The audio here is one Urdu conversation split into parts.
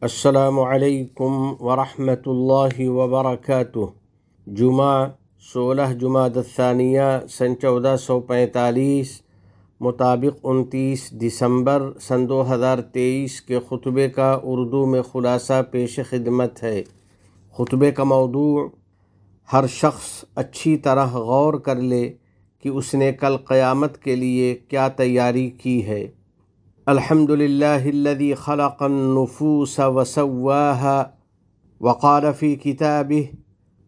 السلام علیکم ورحمۃ اللہ وبرکاتہ۔ جمعہ 16 جمادی الثانیہ سن 1445 مطابق 29 دسمبر سن 2023 کے خطبے کا اردو میں خلاصہ پیش خدمت ہے۔ خطبے کا موضوع: ہر شخص اچھی طرح غور کر لے کہ اس نے کل قیامت کے لیے کیا تیاری کی ہے۔ الحمد للہ الذی خلق النفوس وسواها وقال فی کتابہ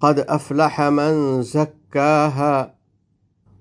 قد افلح من زکاها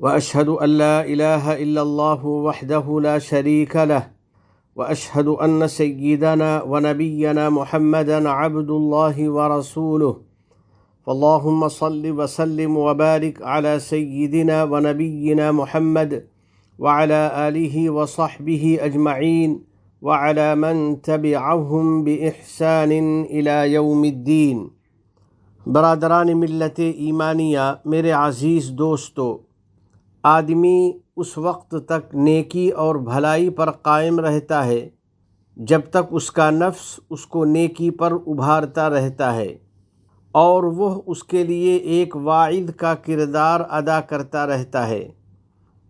واشہد ان لا الہ الا اللہ وحدہ لا شریک لہ واشہد ان سیدنا ونبینا محمدا عبد اللہ ورسولہ فاللہم صل وسلم وبارک علی سیدنا ونبینا محمد وعلى آلہ وصحبہ اجمعین وعلى من تبعهم بإحسان إلى یوم الدین۔ برادران ملت ایمانیہ، میرے عزیز دوستو، آدمی اس وقت تک نیکی اور بھلائی پر قائم رہتا ہے جب تک اس کا نفس اس کو نیکی پر ابھارتا رہتا ہے اور وہ اس کے لیے ایک واعظ کا کردار ادا کرتا رہتا ہے،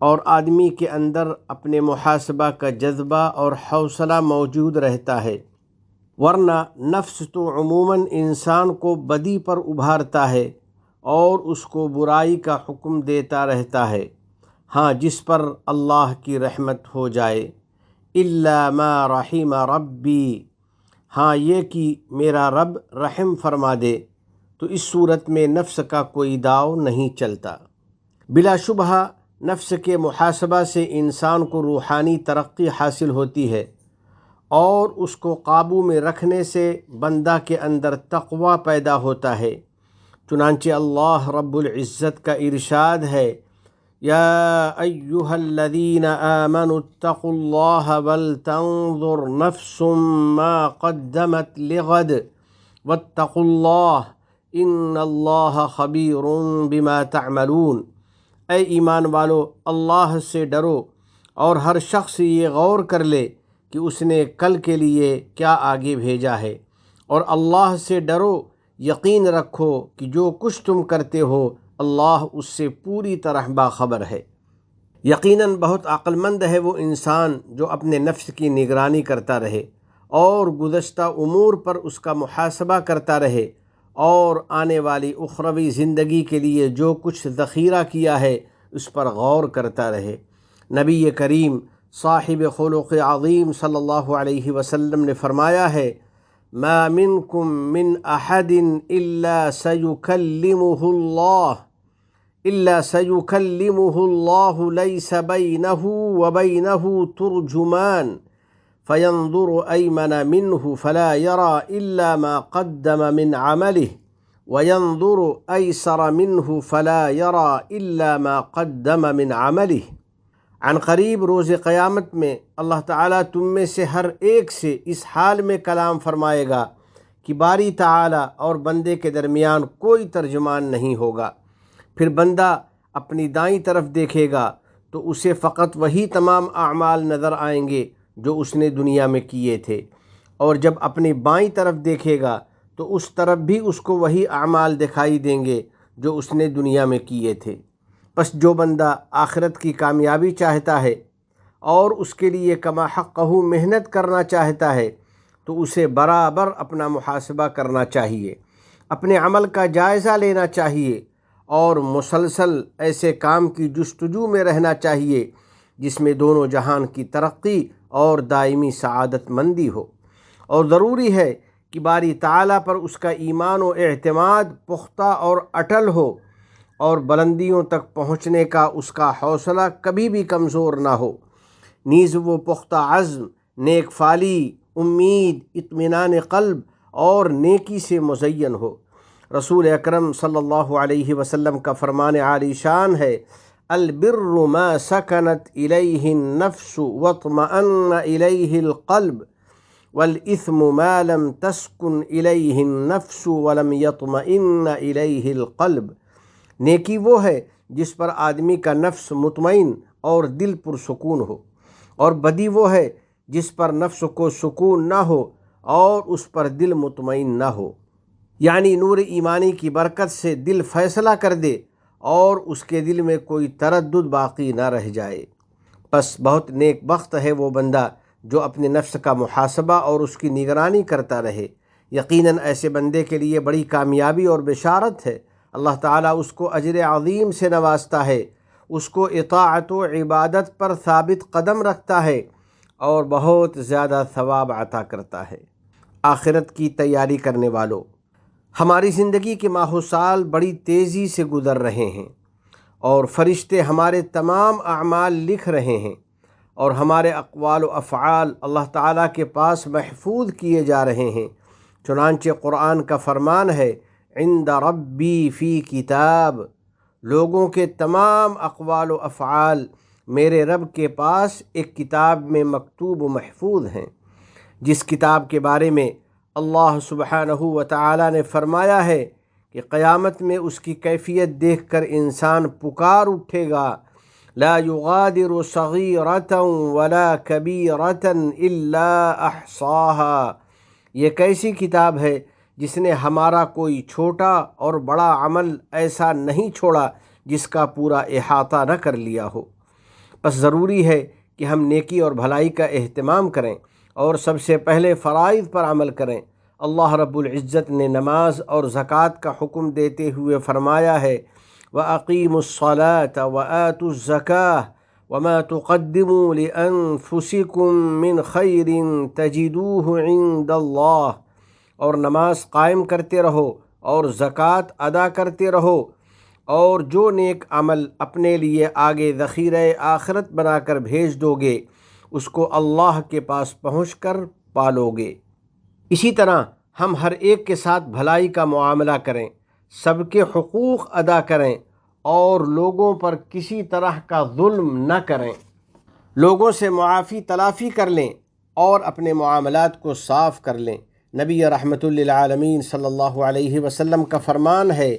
اور آدمی کے اندر اپنے محاسبہ کا جذبہ اور حوصلہ موجود رہتا ہے، ورنہ نفس تو عموماً انسان کو بدی پر ابھارتا ہے اور اس کو برائی کا حکم دیتا رہتا ہے، ہاں جس پر اللہ کی رحمت ہو جائے، الا ما رحم ربی، ہاں یہ کہ میرا رب رحم فرما دے، تو اس صورت میں نفس کا کوئی داؤ نہیں چلتا۔ بلا شبہ نفس کے محاسبہ سے انسان کو روحانی ترقی حاصل ہوتی ہے، اور اس کو قابو میں رکھنے سے بندہ کے اندر تقوی پیدا ہوتا ہے۔ چنانچہ اللہ رب العزت کا ارشاد ہے: یا ایہا الذین آمنوا اتقوا اللہ ولتنظر نفس ما قدمت لغد واتقوا اللہ ان اللہ خبیر بما تعملون۔ اے ایمان والو، اللہ سے ڈرو اور ہر شخص یہ غور کر لے کہ اس نے کل کے لیے کیا آگے بھیجا ہے، اور اللہ سے ڈرو، یقین رکھو کہ جو کچھ تم کرتے ہو اللہ اس سے پوری طرح باخبر ہے۔ یقیناً بہت عقل مند ہے وہ انسان جو اپنے نفس کی نگرانی کرتا رہے اور گزشتہ امور پر اس کا محاسبہ کرتا رہے، اور آنے والی اخروی زندگی کے لیے جو کچھ ذخیرہ کیا ہے اس پر غور کرتا رہے۔ نبی کریم صاحب خلق عظیم صلی اللہ علیہ وسلم نے فرمایا ہے: ما منکم من احد الا سیکلمہ اللہ لیس بینہ وبینہ ترجمان فینظر ایمن منہ فلا یری الا ما قدم من عملہ وینظر ایسر منہ فلا یری الا ما قدم من عملہ۔ عن قریب روز قیامت میں اللہ تعالیٰ تم میں سے ہر ایک سے اس حال میں کلام فرمائے گا کہ باری تعالیٰ اور بندے کے درمیان کوئی ترجمان نہیں ہوگا۔ پھر بندہ اپنی دائیں طرف دیکھے گا تو اسے فقط وہی تمام اعمال نظر آئیں گے جو اس نے دنیا میں کیے تھے، اور جب اپنی بائیں طرف دیکھے گا تو اس طرف بھی اس کو وہی اعمال دکھائی دیں گے جو اس نے دنیا میں کیے تھے۔ بس جو بندہ آخرت کی کامیابی چاہتا ہے اور اس کے لیے کما حقہ محنت کرنا چاہتا ہے تو اسے برابر اپنا محاسبہ کرنا چاہیے، اپنے عمل کا جائزہ لینا چاہیے، اور مسلسل ایسے کام کی جستجو میں رہنا چاہیے جس میں دونوں جہان کی ترقی اور دائمی سعادت مندی ہو۔ اور ضروری ہے کہ باری تعالیٰ پر اس کا ایمان و اعتماد پختہ اور اٹل ہو، اور بلندیوں تک پہنچنے کا اس کا حوصلہ کبھی بھی کمزور نہ ہو، نیز وہ پختہ عزم، نیک فالی، امید، اطمینان قلب اور نیکی سے مزین ہو۔ رسول اکرم صلی اللہ علیہ وسلم کا فرمان عالی شان ہے: البر ما سکنت الیہ النفس واطمأن الیہ القلب والاثم ما لم تسکن الیہ النفس ولم یطمئن الیہ القلب۔ نیکی وہ ہے جس پر آدمی کا نفس مطمئن اور دل پرسکون ہو، اور بدی وہ ہے جس پر نفس کو سکون نہ ہو اور اس پر دل مطمئن نہ ہو، یعنی نور ایمانی کی برکت سے دل فیصلہ کر دے اور اس کے دل میں کوئی تردد باقی نہ رہ جائے۔ پس بہت نیک بخت ہے وہ بندہ جو اپنے نفس کا محاسبہ اور اس کی نگرانی کرتا رہے۔ یقیناً ایسے بندے کے لیے بڑی کامیابی اور بشارت ہے۔ اللہ تعالیٰ اس کو اجر عظیم سے نوازتا ہے، اس کو اطاعت و عبادت پر ثابت قدم رکھتا ہے اور بہت زیادہ ثواب عطا کرتا ہے۔ آخرت کی تیاری کرنے والوں، ہماری زندگی کے ماہ و سال بڑی تیزی سے گزر رہے ہیں اور فرشتے ہمارے تمام اعمال لکھ رہے ہیں اور ہمارے اقوال و افعال اللہ تعالیٰ کے پاس محفوظ کیے جا رہے ہیں۔ چنانچہ قرآن کا فرمان ہے، عند ربی فی کتاب، لوگوں کے تمام اقوال و افعال میرے رب کے پاس ایک کتاب میں مکتوب و محفوظ ہیں، جس کتاب کے بارے میں اللہ سبحانہ و تعالی نے فرمایا ہے کہ قیامت میں اس کی کیفیت دیکھ کر انسان پکار اٹھے گا، لا یغادر صغیرۃ ولا کبیرۃ الا احصاها۔ یہ کیسی کتاب ہے جس نے ہمارا کوئی چھوٹا اور بڑا عمل ایسا نہیں چھوڑا جس کا پورا احاطہ نہ کر لیا ہو۔ بس ضروری ہے کہ ہم نیکی اور بھلائی کا اہتمام کریں اور سب سے پہلے فرائض پر عمل کریں۔ اللہ رب العزت نے نماز اور زکوٰۃ کا حکم دیتے ہوئے فرمایا ہے، وَأَقِيمُوا الصَّلَاةَ وَآتُوا الزَّكَاةَ وَمَا تُقَدِّمُوا لِأَنفُسِكُم مِّن خَيْرٍ تَجِدُوهُ عِندَ اللَّهِ، اور نماز قائم کرتے رہو اور زکوٰۃ ادا کرتے رہو، اور جو نیک عمل اپنے لیے آگے ذخیرہ آخرت بنا کر بھیج دو گے اس کو اللہ کے پاس پہنچ کر پالو گے۔ اسی طرح ہم ہر ایک کے ساتھ بھلائی کا معاملہ کریں، سب کے حقوق ادا کریں اور لوگوں پر کسی طرح کا ظلم نہ کریں، لوگوں سے معافی تلافی کر لیں اور اپنے معاملات کو صاف کر لیں۔ نبی رحمت للعالمین صلی اللہ علیہ وسلم کا فرمان ہے،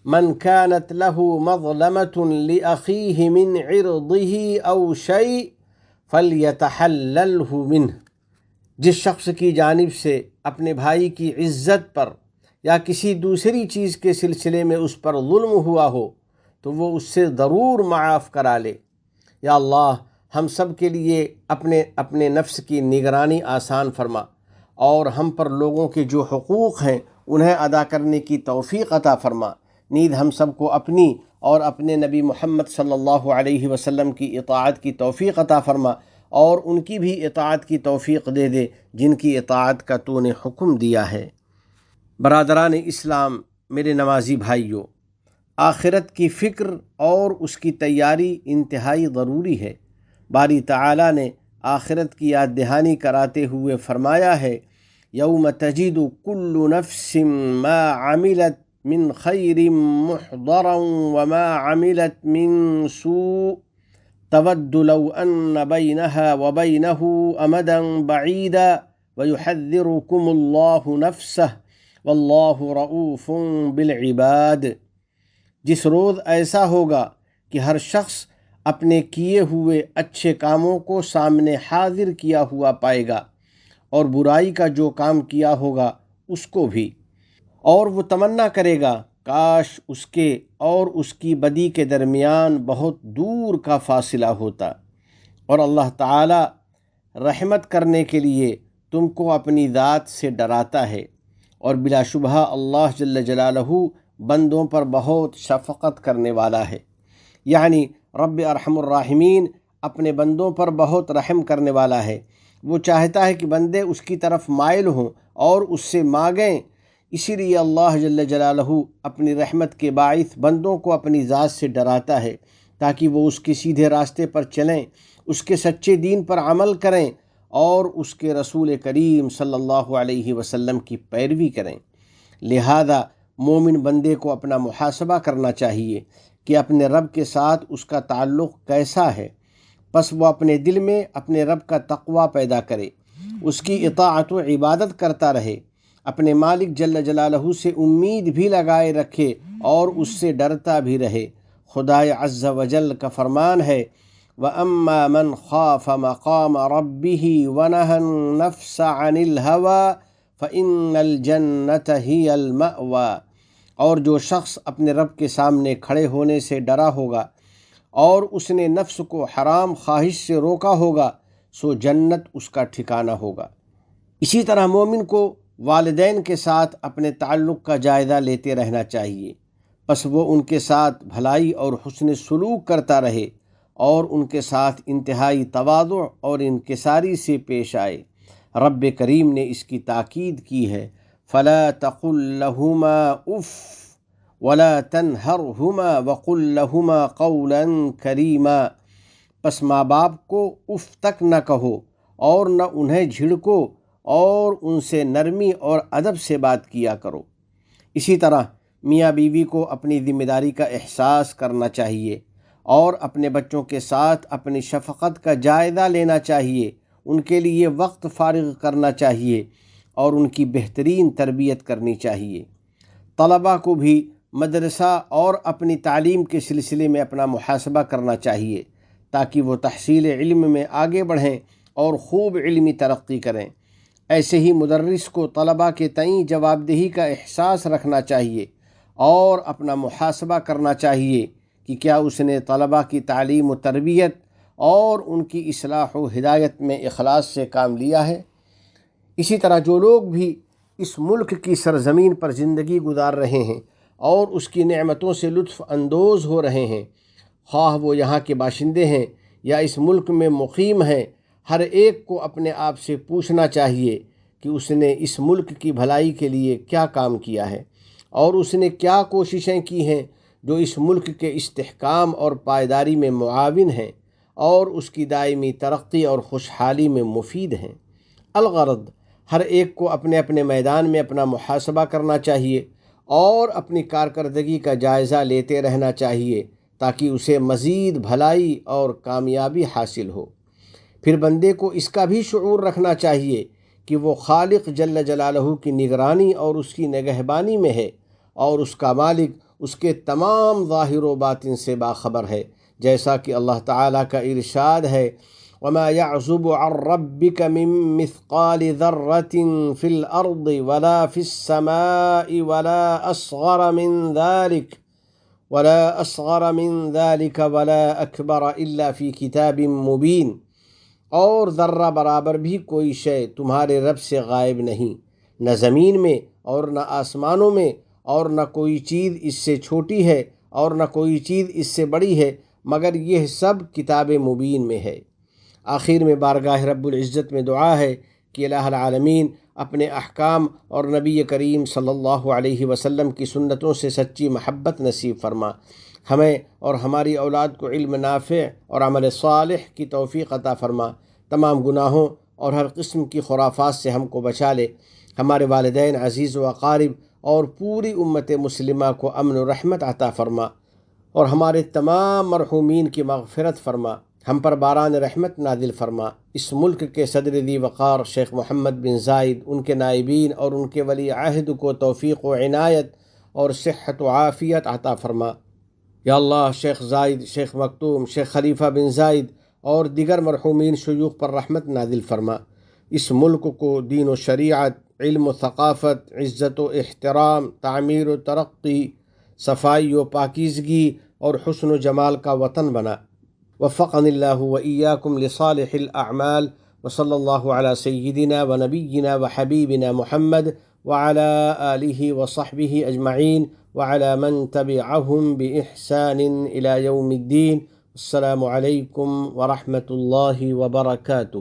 من كانت له مظلمة لأخيه من عرضه أو شيء فليتحلله منه، جس شخص کی جانب سے اپنے بھائی کی عزت پر یا کسی دوسری چیز کے سلسلے میں اس پر ظلم ہوا ہو تو وہ اس سے ضرور معاف کرا لے۔ یا اللہ، ہم سب کے لیے اپنے نفس کی نگرانی آسان فرما اور ہم پر لوگوں کے جو حقوق ہیں انہیں ادا کرنے کی توفیق عطا فرما۔ نیز ہم سب کو اپنی اور اپنے نبی محمد صلی اللہ علیہ وسلم کی اطاعت کی توفیق عطا فرما اور ان کی بھی اطاعت کی توفیق دے دے جن کی اطاعت کا تو نے حکم دیا ہے۔ برادران اسلام، میرے نمازی بھائیوں، آخرت کی فکر اور اس کی تیاری انتہائی ضروری ہے۔ باری تعالیٰ نے آخرت کی یاد دہانی کراتے ہوئے فرمایا ہے، یوم تجد کل نفس ما عملت من خیر محضرا وما عملت من سوء تود لو ان بینها وبینه امدا بعیدا ویحذرکم اللہ نفسہ واللہ رؤوف بالعباد۔ جس روز ایسا ہوگا کہ ہر شخص اپنے کیے ہوئے اچھے کاموں کو سامنے حاضر کیا ہوا پائے گا اور برائی کا جو کام کیا ہوگا اس کو بھی، اور وہ تمنا کرے گا کاش اس کے اور اس کی بدی کے درمیان بہت دور کا فاصلہ ہوتا۔ اور اللہ تعالی رحمت کرنے کے لیے تم کو اپنی ذات سے ڈراتا ہے، اور بلا شبہ اللہ جل جلالہ بندوں پر بہت شفقت کرنے والا ہے، یعنی رب ارحم الراحمین اپنے بندوں پر بہت رحم کرنے والا ہے۔ وہ چاہتا ہے کہ بندے اس کی طرف مائل ہوں اور اس سے مانگیں، اسی لیے اللہ جل جلالہ اپنی رحمت کے باعث بندوں کو اپنی ذات سے ڈراتا ہے تاکہ وہ اس کے سیدھے راستے پر چلیں، اس کے سچے دین پر عمل کریں اور اس کے رسول کریم صلی اللہ علیہ وسلم کی پیروی کریں۔ لہذا مومن بندے کو اپنا محاسبہ کرنا چاہیے کہ اپنے رب کے ساتھ اس کا تعلق کیسا ہے، پس وہ اپنے دل میں اپنے رب کا تقوی پیدا کرے، اس کی اطاعت و عبادت کرتا رہے، اپنے مالک جل جلالہ سے امید بھی لگائے رکھے اور اس سے ڈرتا بھی رہے۔ خدائے عز و جل کا فرمان ہے، وَأَمَّا مَنْ خَافَ مَقَامَ رَبِّهِ وَنَهَى النَّفْسَ عَنِ الْهَوَىٰ فإن الجنة هي المأوى، اور جو شخص اپنے رب کے سامنے کھڑے ہونے سے ڈرا ہوگا اور اس نے نفس کو حرام خواہش سے روکا ہوگا سو جنت اس کا ٹھکانہ ہوگا۔ اسی طرح مومن کو والدین کے ساتھ اپنے تعلق کا جائزہ لیتے رہنا چاہیے، پس وہ ان کے ساتھ بھلائی اور حسن سلوک کرتا رہے اور ان کے ساتھ انتہائی تواضع اور انکساری سے پیش آئے۔ رب کریم نے اس کی تاکید کی ہے، فَلَا تَقُل لَّهُمَا اُفٍّ وَلَا تَنْهَرْهُمَا وَقُل لَّهُمَا قَوْلًا كَرِيمًا، پس ماں باپ کو اف تک نہ کہو اور نہ انہیں جھڑکو اور ان سے نرمی اور ادب سے بات کیا کرو۔ اسی طرح میاں بیوی کو اپنی ذمہ داری کا احساس کرنا چاہیے اور اپنے بچوں کے ساتھ اپنی شفقت کا جائزہ لینا چاہیے، ان کے لیے وقت فارغ کرنا چاہیے اور ان کی بہترین تربیت کرنی چاہیے۔ طلباء کو بھی مدرسہ اور اپنی تعلیم کے سلسلے میں اپنا محاسبہ کرنا چاہیے تاکہ وہ تحصیل علم میں آگے بڑھیں اور خوب علمی ترقی کریں۔ ایسے ہی مدرس کو طلباء کے تئیں جواب دہی کا احساس رکھنا چاہیے اور اپنا محاسبہ کرنا چاہیے کہ کیا اس نے طلباء کی تعلیم و تربیت اور ان کی اصلاح و ہدایت میں اخلاص سے کام لیا ہے۔ اسی طرح جو لوگ بھی اس ملک کی سرزمین پر زندگی گزار رہے ہیں اور اس کی نعمتوں سے لطف اندوز ہو رہے ہیں، خواہ وہ یہاں کے باشندے ہیں یا اس ملک میں مقیم ہیں، ہر ایک کو اپنے آپ سے پوچھنا چاہیے کہ اس نے اس ملک کی بھلائی کے لیے کیا کام کیا ہے اور اس نے کیا کوششیں کی ہیں جو اس ملک کے استحکام اور پائیداری میں معاون ہیں اور اس کی دائمی ترقی اور خوشحالی میں مفید ہیں۔ الغرض ہر ایک کو اپنے اپنے میدان میں اپنا محاسبہ کرنا چاہیے اور اپنی کارکردگی کا جائزہ لیتے رہنا چاہیے تاکہ اسے مزید بھلائی اور کامیابی حاصل ہو۔ پھر بندے کو اس کا بھی شعور رکھنا چاہیے کہ وہ خالق جل جلالہ کی نگرانی اور اس کی نگہبانی میں ہے اور اس کا مالک اس کے تمام ظاہر و باطن سے باخبر ہے، جیسا کہ اللہ تعالیٰ کا ارشاد ہے، وَمَا يَعْزُبُ عَن رَّبِّكَ مِن مِّثْقَالِ ذَرَّةٍ فِي الْأَرْضِ وَلَا فِي السَّمَاءِ وَلَا أَصْغَرَ مِن ذَلِكَ وَلَا أَكْبَرَ إِلَّا فِي كِتَابٍ مُّبِينٍ، اور ذرہ برابر بھی کوئی شے تمہارے رب سے غائب نہیں، نہ زمین میں اور نہ آسمانوں میں، اور نہ کوئی چیز اس سے چھوٹی ہے اور نہ کوئی چیز اس سے بڑی ہے مگر یہ سب کتاب مبین میں ہے۔ آخر میں بارگاہ رب العزت میں دعا ہے کہ الہ العالمین اپنے احکام اور نبی کریم صلی اللہ علیہ وسلم کی سنتوں سے سچی محبت نصیب فرما، ہمیں اور ہماری اولاد کو علم نافع اور عمل صالح کی توفیق عطا فرما، تمام گناہوں اور ہر قسم کی خرافات سے ہم کو بچا لے، ہمارے والدین عزیز و اقارب اور پوری امت مسلمہ کو امن و رحمت عطا فرما اور ہمارے تمام مرحومین کی مغفرت فرما، ہم پر باران رحمت نازل فرما۔ اس ملک کے صدر ذی وقار شیخ محمد بن زائد، ان کے نائبین اور ان کے ولی عہد کو توفیق و عنایت اور صحت و عافیت عطا فرما۔ یا اللہ شیخ زائد، شیخ مکتوم، شیخ خلیفہ بن زائد اور دیگر مرحومین شیوخ پر رحمت نازل فرما۔ اس ملک کو دین و شریعت، علم و ثقافت، عزت و احترام، تعمیر و ترقی، صفائی و پاکیزگی اور حسن و جمال کا وطن بنا۔ وفقنی اللہ و ایاکم لصالح الاعمال، وصلی اللہ علی سیدنا و نبینا و حبیبنا محمد وعلی آلہ وصحبہ اجمعین وعلی من تبعہم بإحسان الی یوم الدین۔ السلام علیکم ورحمۃ اللہ وبرکاتہ۔